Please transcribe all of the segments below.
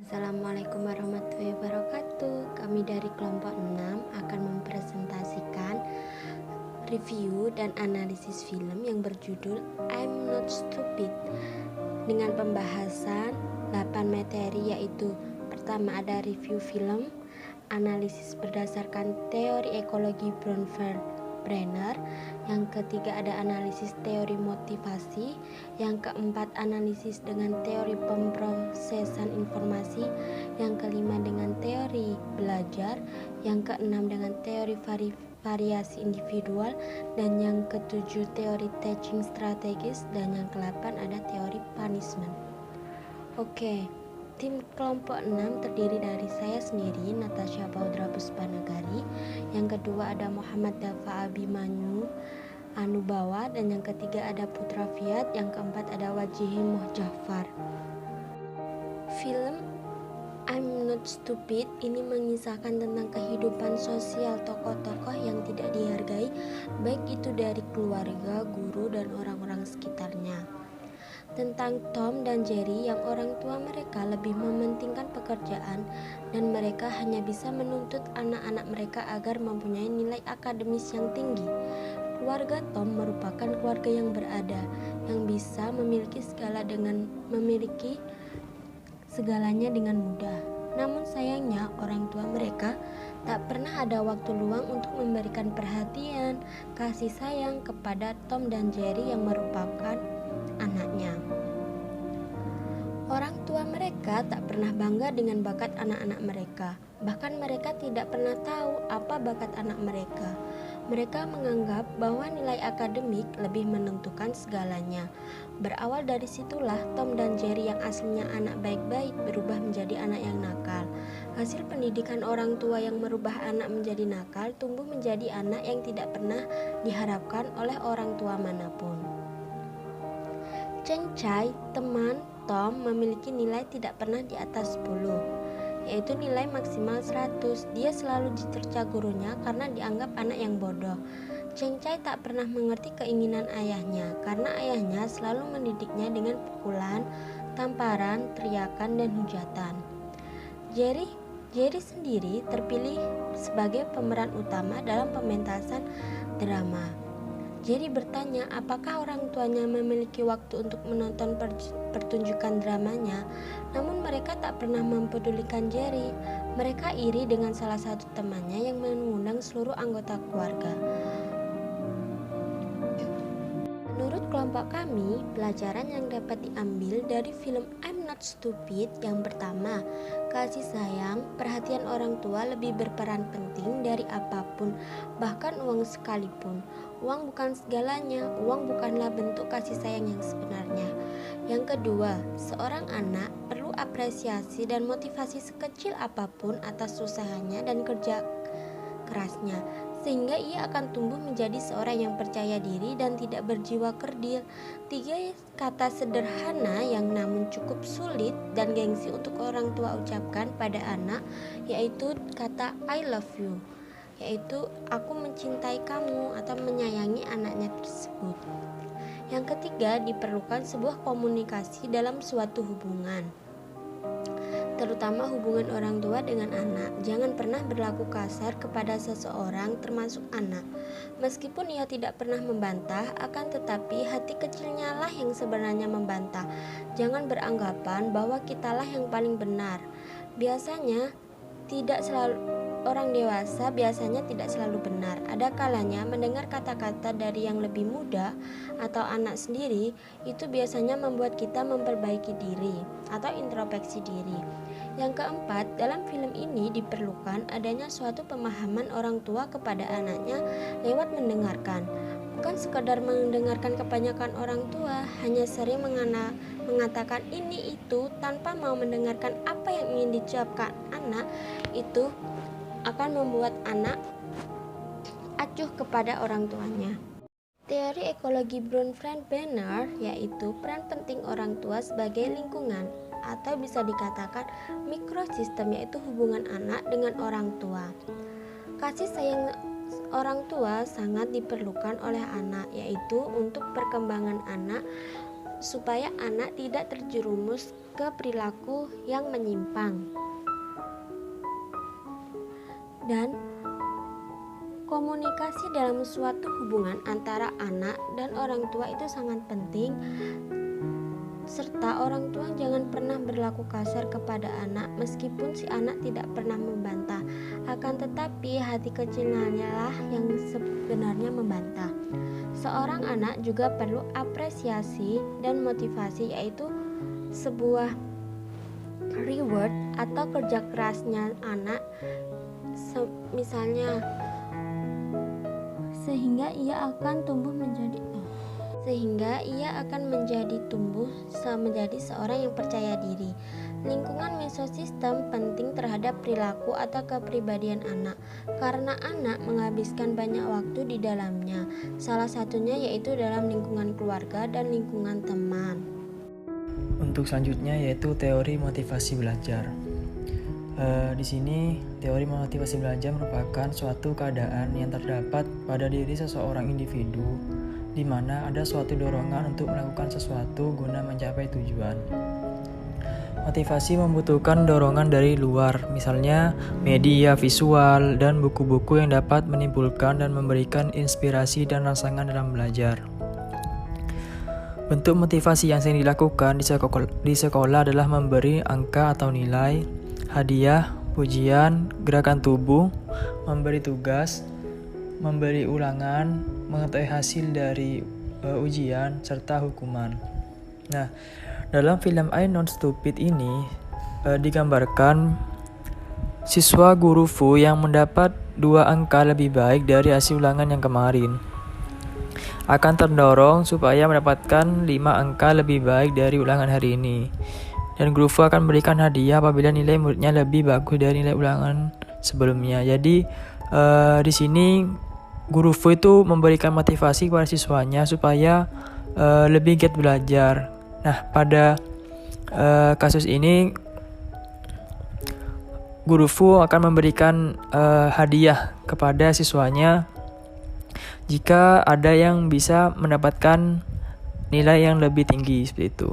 Assalamualaikum warahmatullahi wabarakatuh. Kami dari kelompok 6 akan mempresentasikan review dan analisis film yang berjudul I'm Not Stupid dengan pembahasan 8 materi, yaitu pertama ada review film, analisis berdasarkan teori ekologi Brenner, yang ketiga ada analisis teori motivasi, yang keempat analisis dengan teori pemrosesan informasi, yang kelima dengan teori belajar, yang keenam dengan teori variasi individual, dan yang ketujuh teori teaching strategis, dan yang ke-8 ada teori punishment. Oke. Tim kelompok 6 terdiri dari saya sendiri, Natasha Baudra Puspanagari. Yang kedua ada Muhammad Dafa Abimanyu Anubawa, dan yang ketiga ada Putra Fiat. Yang keempat ada Wajihi Mohjafar. Film I'm Not Stupid ini mengisahkan tentang kehidupan sosial tokoh-tokoh yang tidak dihargai, baik itu dari keluarga, guru, dan orang-orang sekitarnya. Tentang Tom dan Jerry yang orang tua mereka lebih mementingkan pekerjaan dan mereka hanya bisa menuntut anak-anak mereka agar mempunyai nilai akademis yang tinggi. Keluarga Tom merupakan keluarga yang berada, yang bisa memiliki segalanya dengan mudah. Namun sayangnya orang tua mereka tak pernah ada waktu luang untuk memberikan perhatian, kasih sayang kepada Tom dan Jerry yang merupakan anaknya. Orang tua mereka tak pernah bangga dengan bakat anak-anak mereka. Bahkan mereka tidak pernah tahu apa bakat anak mereka. Mereka menganggap bahwa nilai akademik lebih menentukan segalanya. Berawal dari situlah Tom dan Jerry yang aslinya anak baik-baik berubah menjadi anak yang nakal. Hasil pendidikan orang tua yang merubah anak menjadi nakal tumbuh menjadi anak yang tidak pernah diharapkan oleh orang tua manapun. Cheng Chai, teman Tom, memiliki nilai tidak pernah di atas 10, yaitu nilai maksimal 100. Dia selalu dicerca gurunya karena dianggap anak yang bodoh. Cheng Chai tak pernah mengerti keinginan ayahnya karena ayahnya selalu mendidiknya dengan pukulan, tamparan, teriakan, dan hujatan. Jerry sendiri terpilih sebagai pemeran utama dalam pementasan drama. Jerry bertanya apakah orang tuanya memiliki waktu untuk menonton pertunjukan dramanya, namun mereka tak pernah mempedulikan Jerry. Mereka iri dengan salah satu temannya yang mengundang seluruh anggota keluarga. Menurut kelompok kami, pelajaran yang dapat diambil dari film I'm Not Stupid yang pertama, kasih sayang, perhatian orang tua lebih berperan penting dari apapun, bahkan uang sekalipun. Uang bukan segalanya, uang bukanlah bentuk kasih sayang yang sebenarnya. Yang kedua, seorang anak perlu apresiasi dan motivasi sekecil apapun atas usahanya dan kerja kerasnya, sehingga ia akan tumbuh menjadi seorang yang percaya diri dan tidak berjiwa kerdil. 3 kata sederhana yang namun cukup sulit dan gengsi untuk orang tua ucapkan pada anak, yaitu kata I love you, yaitu aku mencintai kamu atau menyayangi anaknya tersebut. Yang ketiga, diperlukan sebuah komunikasi dalam suatu hubungan, terutama hubungan orang tua dengan anak. Jangan pernah berlaku kasar kepada seseorang, termasuk anak. Meskipun ia tidak pernah membantah, akan tetapi hati kecilnya lah yang sebenarnya membantah. Jangan beranggapan bahwa kitalah yang paling benar. Orang dewasa biasanya tidak selalu benar. Ada kalanya mendengar kata-kata dari yang lebih muda atau anak sendiri itu biasanya membuat kita memperbaiki diri atau introspeksi diri. Yang keempat, dalam film ini diperlukan adanya suatu pemahaman orang tua kepada anaknya lewat mendengarkan. Bukan sekadar mendengarkan kebanyakan orang tua, hanya sering mengatakan ini itu tanpa mau mendengarkan apa yang ingin diucapkan anak, itu akan membuat anak acuh kepada orang tuanya. Teori ekologi Brenner yaitu peran penting orang tua sebagai lingkungan, atau bisa dikatakan mikrosistem, yaitu hubungan anak dengan orang tua. Kasih sayang orang tua sangat diperlukan oleh anak, yaitu untuk perkembangan anak supaya anak tidak terjerumus ke perilaku yang menyimpang. Dan komunikasi dalam suatu hubungan antara anak dan orang tua itu sangat penting, serta orang tua jangan pernah berlaku kasar kepada anak meskipun si anak tidak pernah membantah. Akan tetapi hati kecilnya lah yang sebenarnya membantah. Seorang anak juga perlu apresiasi dan motivasi, yaitu sebuah reward atau kerja kerasnya anak, misalnya sehingga ia akan menjadi seorang yang percaya diri. Lingkungan mesosistem penting terhadap perilaku atau kepribadian anak, karena anak menghabiskan banyak waktu di dalamnya. Salah satunya yaitu dalam lingkungan keluarga dan lingkungan teman. Untuk selanjutnya yaitu teori motivasi belajar. Di sini teori motivasi belajar merupakan suatu keadaan yang terdapat pada diri seseorang individu di mana ada suatu dorongan untuk melakukan sesuatu guna mencapai tujuan. Motivasi membutuhkan dorongan dari luar, misalnya media visual dan buku-buku yang dapat menimbulkan dan memberikan inspirasi dan rangsangan dalam belajar. Bentuk motivasi yang sering dilakukan di sekolah adalah memberi angka atau nilai, hadiah, pujian, gerakan tubuh, memberi tugas, memberi ulangan, mengetahui hasil dari ujian, serta hukuman. Nah, dalam film I'm Not Stupid ini digambarkan siswa guru Fu yang mendapat 2 angka lebih baik dari hasil ulangan yang kemarin akan terdorong supaya mendapatkan 5 angka lebih baik dari ulangan hari ini. Dan guru Fu akan memberikan hadiah apabila nilai muridnya lebih bagus dari nilai ulangan sebelumnya. Jadi di sini guru Fu itu memberikan motivasi kepada siswanya supaya lebih giat belajar. Nah, pada kasus ini guru Fu akan memberikan hadiah kepada siswanya jika ada yang bisa mendapatkan nilai yang lebih tinggi seperti itu.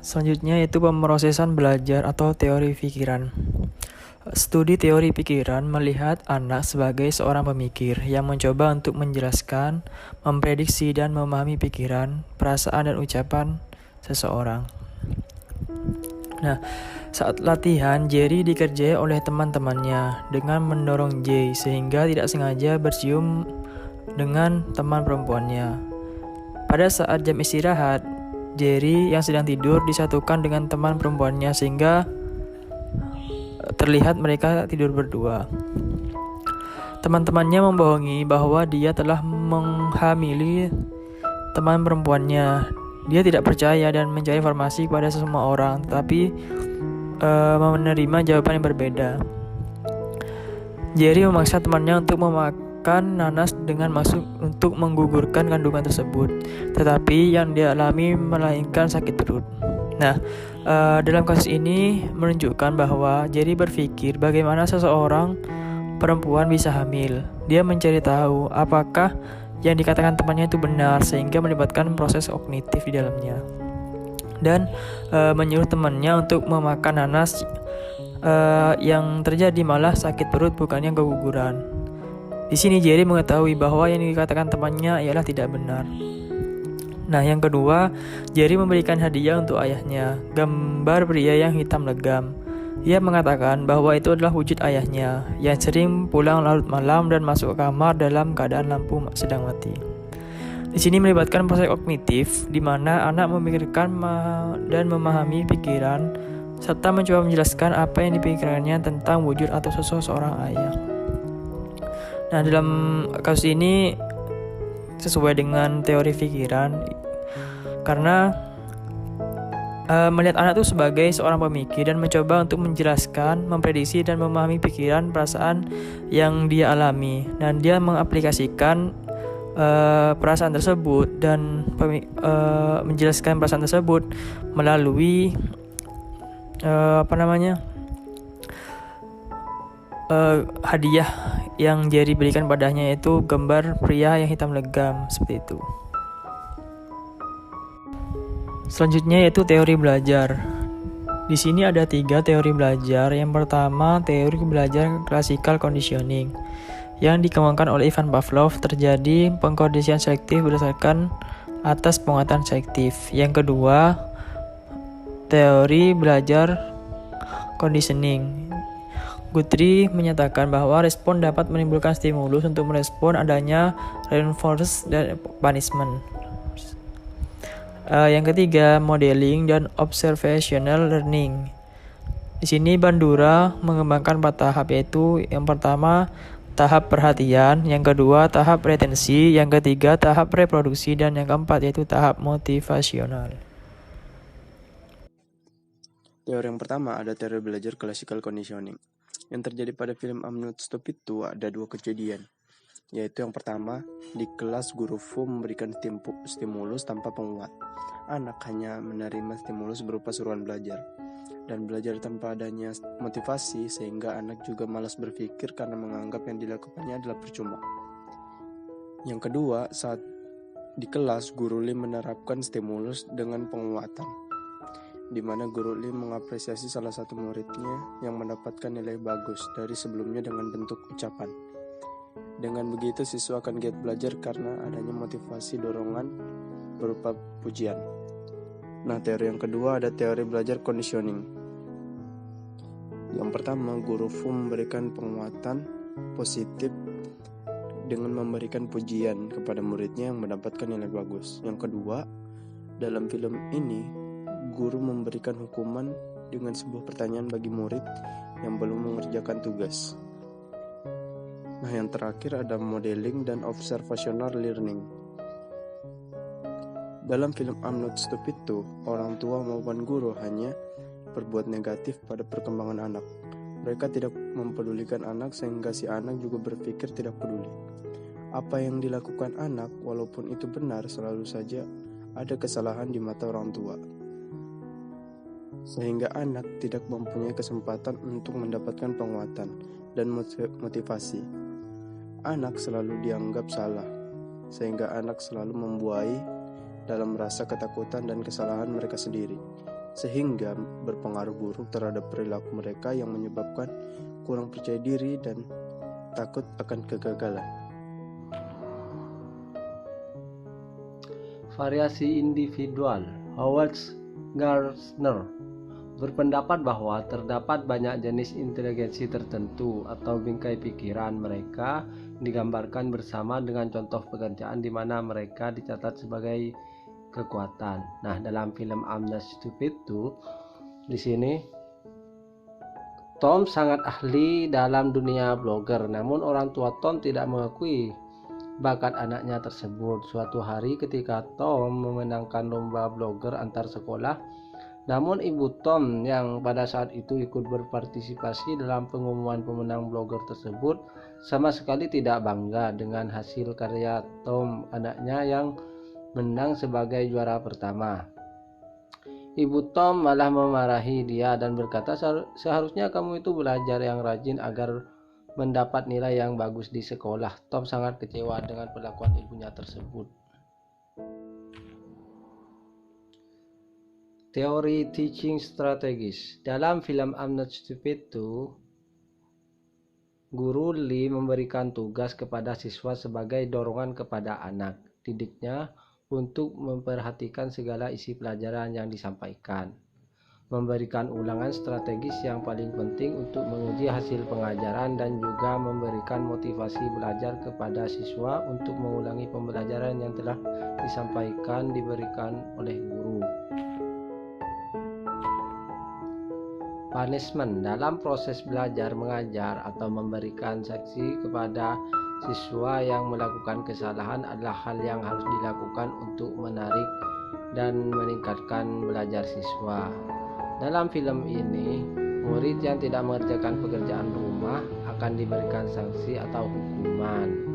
Selanjutnya yaitu pemrosesan belajar atau teori pikiran. Studi teori pikiran melihat anak sebagai seorang pemikir yang mencoba untuk menjelaskan, memprediksi dan memahami pikiran, perasaan dan ucapan seseorang. Nah, saat latihan, Jerry dikerjai oleh teman-temannya dengan mendorong Jay sehingga tidak sengaja bercium dengan teman perempuannya. Pada saat jam istirahat, Jerry yang sedang tidur disatukan dengan teman perempuannya sehingga terlihat mereka tidur berdua. Teman-temannya membohongi bahwa dia telah menghamili teman perempuannya. Dia tidak percaya dan mencari informasi kepada semua orang, tetapi menerima jawaban yang berbeda. Jerry memaksa temannya untuk memakan nanas dengan maksud untuk menggugurkan kandungan tersebut, tetapi yang dia alami melainkan sakit perut. Nah, dalam kasus ini menunjukkan bahwa Jerry berpikir bagaimana seseorang perempuan bisa hamil. Dia mencari tahu apakah yang dikatakan temannya itu benar sehingga melibatkan proses kognitif di dalamnya. Dan menyuruh temannya untuk memakan nanas, yang terjadi malah sakit perut bukannya keguguran. Di sini Jerry mengetahui bahwa yang dikatakan temannya ialah tidak benar. Nah, yang kedua, Jerry memberikan hadiah untuk ayahnya, gambar pria yang hitam legam. Ia mengatakan bahwa itu adalah wujud ayahnya yang sering pulang larut malam dan masuk ke kamar dalam keadaan lampu sedang mati. Di sini melibatkan proses kognitif di mana anak memikirkan dan memahami pikiran serta mencoba menjelaskan apa yang dipikirkannya tentang wujud atau sosok seorang ayah. Nah, dalam kasus ini sesuai dengan teori pikiran karena melihat anak itu sebagai seorang pemikir dan mencoba untuk menjelaskan, memprediksi dan memahami pikiran, perasaan yang dia alami, dan dia mengaplikasikan perasaan tersebut dan menjelaskan perasaan tersebut melalui hadiah yang Jerry berikan padanya, yaitu gambar pria yang hitam legam seperti itu. Selanjutnya yaitu teori belajar. Di sini ada 3 teori belajar. Yang pertama, teori belajar classical conditioning yang dikembangkan oleh Ivan Pavlov. Terjadi pengkondisian selektif berdasarkan atas penguatan selektif. Yang kedua, teori belajar conditioning. Guthrie menyatakan bahwa respon dapat menimbulkan stimulus untuk merespon adanya reinforcement dan punishment. Yang ketiga, modeling dan observational learning. Di sini Bandura mengembangkan 4 tahap, yaitu yang pertama tahap perhatian, yang kedua tahap retensi, yang ketiga tahap reproduksi, dan yang keempat yaitu tahap motivasional. Teori yang pertama ada teori belajar classical conditioning. Yang terjadi pada film I'm Not Stupid itu ada 2 kejadian. Yaitu yang pertama, di kelas guru Fu memberikan stimulus tanpa penguat. Anak hanya menerima stimulus berupa suruhan belajar. Dan belajar tanpa adanya motivasi sehingga anak juga malas berpikir karena menganggap yang dilakukannya adalah percuma. Yang kedua, saat di kelas guru Lee menerapkan stimulus dengan penguatan, di mana guru Lee mengapresiasi salah satu muridnya yang mendapatkan nilai bagus dari sebelumnya dengan bentuk ucapan. Dengan begitu siswa akan giat belajar karena adanya motivasi dorongan berupa pujian. Nah, teori yang kedua ada teori belajar conditioning. Yang pertama, guru Fu memberikan penguatan positif dengan memberikan pujian kepada muridnya yang mendapatkan nilai bagus. Yang kedua, dalam film ini, guru memberikan hukuman dengan sebuah pertanyaan bagi murid yang belum mengerjakan tugas. Nah, yang terakhir ada modeling dan observational learning. Dalam film I'm Not Stupid 2, orang tua maupun guru hanya berbuat negatif pada perkembangan anak. Mereka tidak mempedulikan anak sehingga si anak juga berpikir tidak peduli. Apa yang dilakukan anak, walaupun itu benar, selalu saja ada kesalahan di mata orang tua. Sehingga anak tidak mempunyai kesempatan untuk mendapatkan penguatan dan motivasi. Anak selalu dianggap salah, sehingga anak selalu membuai dalam rasa ketakutan dan kesalahan mereka sendiri, sehingga berpengaruh buruk terhadap perilaku mereka yang menyebabkan kurang percaya diri dan takut akan kegagalan. Variasi individual. Howard Gardner berpendapat bahwa terdapat banyak jenis inteligensi tertentu atau bingkai pikiran. Mereka digambarkan bersama dengan contoh pekerjaan di mana mereka dicatat sebagai kekuatan. Nah, dalam film I'm Not Stupid 2, di sini Tom sangat ahli dalam dunia blogger, namun orang tua Tom tidak mengakui bakat anaknya tersebut. Suatu hari ketika Tom memenangkan lomba blogger antar sekolah, namun ibu Tom yang pada saat itu ikut berpartisipasi dalam pengumuman pemenang blogger tersebut sama sekali tidak bangga dengan hasil karya Tom, anaknya yang menang sebagai juara pertama. Ibu Tom malah memarahi dia dan berkata, seharusnya kamu itu belajar yang rajin agar mendapat nilai yang bagus di sekolah. Tom sangat kecewa dengan perlakuan ibunya tersebut. Teori teaching strategis. Dalam film I'm Not Stupid 2, guru Lee memberikan tugas kepada siswa sebagai dorongan kepada anak didiknya untuk memperhatikan segala isi pelajaran yang disampaikan, memberikan ulangan strategis yang paling penting untuk menguji hasil pengajaran, dan juga memberikan motivasi belajar kepada siswa untuk mengulangi pembelajaran yang telah disampaikan diberikan oleh guru. Punishment. Dalam proses belajar mengajar atau memberikan sanksi kepada siswa yang melakukan kesalahan adalah hal yang harus dilakukan untuk menarik dan meningkatkan belajar siswa. Dalam film ini, murid yang tidak mengerjakan pekerjaan rumah akan diberikan sanksi atau hukuman.